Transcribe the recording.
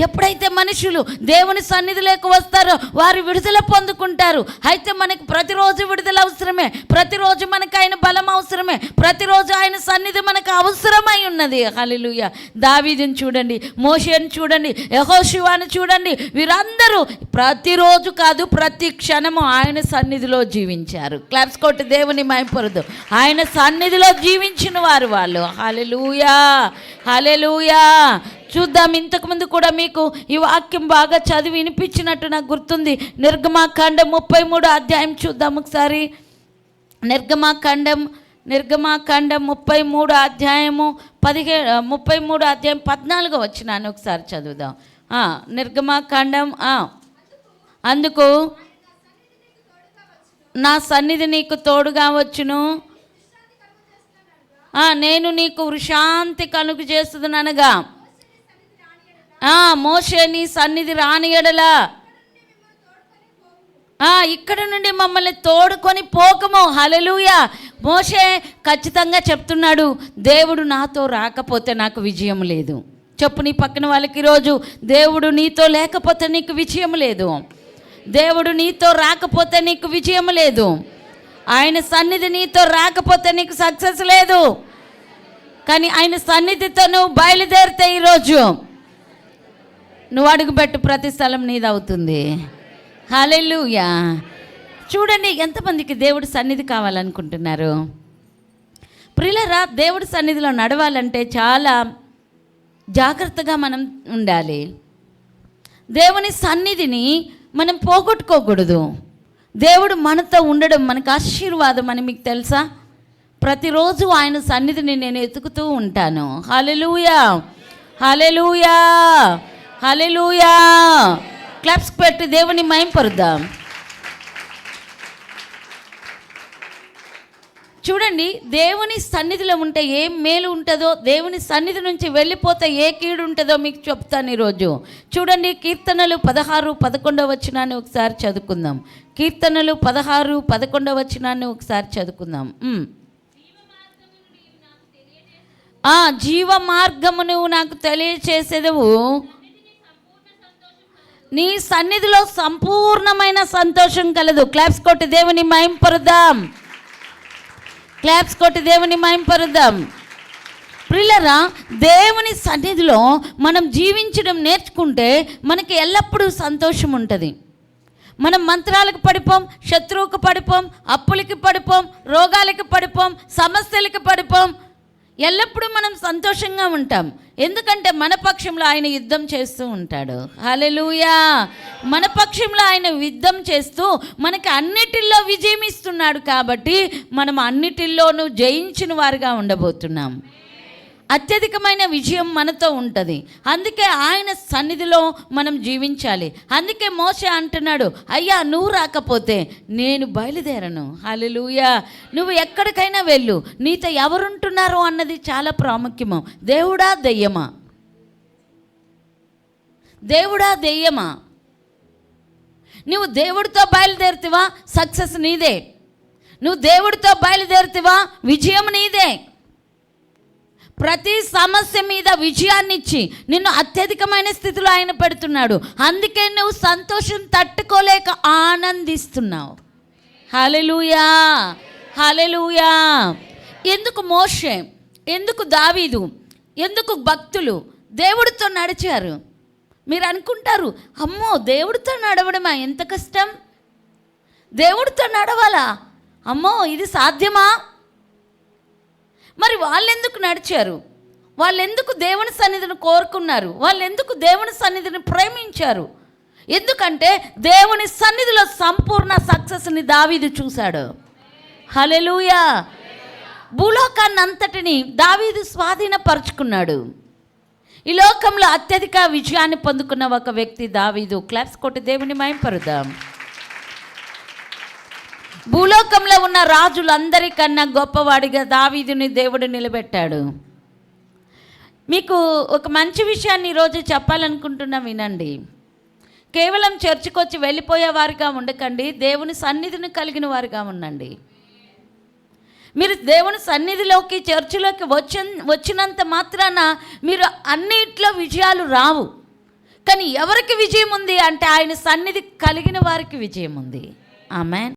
ఎప్పుడైతే మనుషులు దేవుని సన్నిధిలోకి వస్తారో వారు విడుదల పొందుకుంటారు. అయితే మనకి ప్రతిరోజు విడుదల అవసరమే, ప్రతిరోజు మనకు ఆయన బలం అవసరమే, ప్రతిరోజు ఆయన సన్నిధి మనకు అవసరమై ఉన్నది. హల్లెలూయా. దావీదుని చూడండి, మోషేని చూడండి, యెహోషువను చూడండి, వీరందరూ ప్రతిరోజు కాదు ప్రతి క్షణము ఆయన సన్నిధిలో జీవించారు. క్లాప్స్ కొట్టి దేవుని మహిమపరదు. ఆయన సన్నిధిలో జీవించిన వారు వాళ్ళు. హల్లెలూయా, హల్లెలూయా. చూద్దాం. ఇంతకుముందు కూడా మీకు ఈ వాక్యం బాగా చదివి వినిపించినట్టు నాకు గుర్తుంది. నిర్గమాకాండం 33 అధ్యాయం చూద్దాం ఒకసారి. నిర్గమాకాండం 33 అధ్యాయము 33 అధ్యాయం 14 వచ్చినాను ఒకసారి చదువుదాం. నిర్గమాకాండం. అందుకు నా సన్నిధి నీకు తోడుగా వచ్చును, నేను నీకు విశ్రాంతి కలుగు చేస్తుందనగా మోషే నీ సన్నిధి రాని ఎడలా ఇక్కడ నుండి మమ్మల్ని తోడుకొని పోకము. హల్లెలూయా. మోషే ఖచ్చితంగా చెప్తున్నాడు, దేవుడు నాతో రాకపోతే నాకు విజయం లేదు. చెప్పు నీ పక్కన వాళ్ళకి ఈరోజు, దేవుడు నీతో లేకపోతే నీకు విజయం లేదు. దేవుడు నీతో రాకపోతే నీకు విజయం లేదు. ఆయన సన్నిధి నీతో రాకపోతే నీకు సక్సెస్ లేదు. కానీ ఆయన సన్నిధితో నువ్వు బయలుదేరితే ఈరోజు నువ్వు అడుగుపెట్టు ప్రతి స్థలం నీదవుతుంది. హల్లెలూయా. చూడండి, ఎంతమందికి దేవుడి సన్నిధి కావాలనుకుంటున్నారు? ప్రియులారా, దేవుడి సన్నిధిలో నడవాలంటే చాలా జాగ్రత్తగా మనం ఉండాలి. దేవుని సన్నిధిని మనం పోగొట్టుకోకూడదు. దేవుడు మనతో ఉండడం మనకు ఆశీర్వాదం అని మీకు తెలుసా? ప్రతిరోజు ఆయన సన్నిధిని నేను ఎతుకుతూ ఉంటాను. హల్లెలూయా, హల్లెలూయా, హల్లెలూయా. క్లాప్స్ పెట్టి దేవుని మహిమపరుద్దాం. చూడండి, దేవుని సన్నిధిలో ఉంటే ఏం మేలు ఉంటుందో, దేవుని సన్నిధి నుంచి వెళ్ళిపోతే ఏ కీడు ఉంటుందో మీకు చెప్తాను ఈరోజు. చూడండి, కీర్తనలు 16:11 వచనాన్ని ఒకసారి చదువుకుందాం. కీర్తనలు 16:11 వచనాన్ని ఒకసారి చదువుకుందాం. జీవ మార్గమును నాకు తెలియచేసేదవు, నీ సన్నిధిలో సంపూర్ణమైన సంతోషం కలదు. క్లాప్స్ కొట్టి దేవుని మహిమపరుద్దాం. క్లాప్స్ కొట్టి దేవుని మహిమపరుద్దాం. ప్రియులారా, దేవుని సన్నిధిలో మనం జీవించడం నేర్చుకుంటే మనకి ఎల్లప్పుడూ సంతోషం ఉంటుంది. మనం మంత్రాలకు పడిపోం, శత్రువుకు పడిపోం, అప్పులకి పడిపోం, రోగాలకి పడిపోం, సమస్యలకి పడిపోం. ఎల్లప్పుడూ మనం సంతోషంగా ఉంటాం. ఎందుకంటే మన పక్షంలో ఆయన యుద్ధం చేస్తూ ఉంటాడు. హల్లెలూయా. మన పక్షంలో ఆయన యుద్ధం చేస్తూ మనకి అన్నిటిల్లో విజయం ఇస్తున్నాడు. కాబట్టి మనం అన్నిటిల్లోనూ జయించిన వారుగా ఉండబోతున్నాం. అత్యధికమైన విజయం మనతో ఉంటుంది. అందుకే ఆయన సన్నిధిలో మనం జీవించాలి. అందుకే మోషే అంటున్నాడు, అయ్యా నువ్వు రాకపోతే నేను బయలుదేరను. హల్లెలూయా. నువ్వు ఎక్కడికైనా వెళ్ళు, నీతో ఎవరుంటున్నారో అన్నది చాలా ప్రాముఖ్యము. దేవుడా దెయ్యమా? దేవుడా దెయ్యమా? నువ్వు దేవుడితో బయలుదేరుతావా, సక్సెస్ నీదే. నువ్వు దేవుడితో బయలుదేరుతావా, విజయం నీదే. ప్రతి సమస్య మీద విజయాన్ని ఇచ్చి నిన్ను అత్యధికమైన స్థితిలో ఆయన పెడుతున్నాడు. అందుకే నువ్వు సంతోషం తట్టుకోలేక ఆనందిస్తున్నావు. హల్లెలూయా, హల్లెలూయా. ఎందుకు మోషే, ఎందుకు దావీదు, ఎందుకు భక్తులు దేవుడితో నడిచారు? మీరు అనుకుంటారు, అమ్మో దేవుడితో నడవడమా ఎంత కష్టం, దేవుడితో నడవాలా, అమ్మో ఇది సాధ్యమా? మరి వాళ్ళెందుకు నడిచారు? వాళ్ళెందుకు దేవుని సన్నిధిని కోరుకున్నారు? వాళ్ళెందుకు దేవుని సన్నిధిని ప్రేమించారు? ఎందుకంటే దేవుని సన్నిధిలో సంపూర్ణ సక్సెస్ని దావీదు చూశాడు. హల్లెలూయా. భూలోకాన్ని అంతటిని దావీదు స్వాధీనపరుచుకున్నాడు. ఈ లోకంలో అత్యధిక విజయాన్ని పొందుకున్న ఒక వ్యక్తి దావీదు. క్లాప్స్ కొట్టి దేవుని మహిమపరుద్దాం. భూలోకంలో ఉన్న రాజులందరికన్నా గొప్పవాడిగా దావీదుని దేవుడు నిలబెట్టాడు. మీకు ఒక మంచి విషయాన్ని ఈరోజు చెప్పాలనుకుంటున్నా, వినండి. కేవలం చర్చికి వచ్చి వెళ్ళిపోయేవారుగా ఉండకండి, దేవుని సన్నిధిని కలిగిన వారుగా ఉండండి. మీరు దేవుని సన్నిధిలోకి, చర్చిలోకి వచ్చినంత మాత్రాన మీరు అన్నిట్లో విజయాలు రావు. కానీ ఎవరికి విజయం ఉంది అంటే ఆయన సన్నిధి కలిగిన వారికి విజయం ఉంది. ఆమేన్.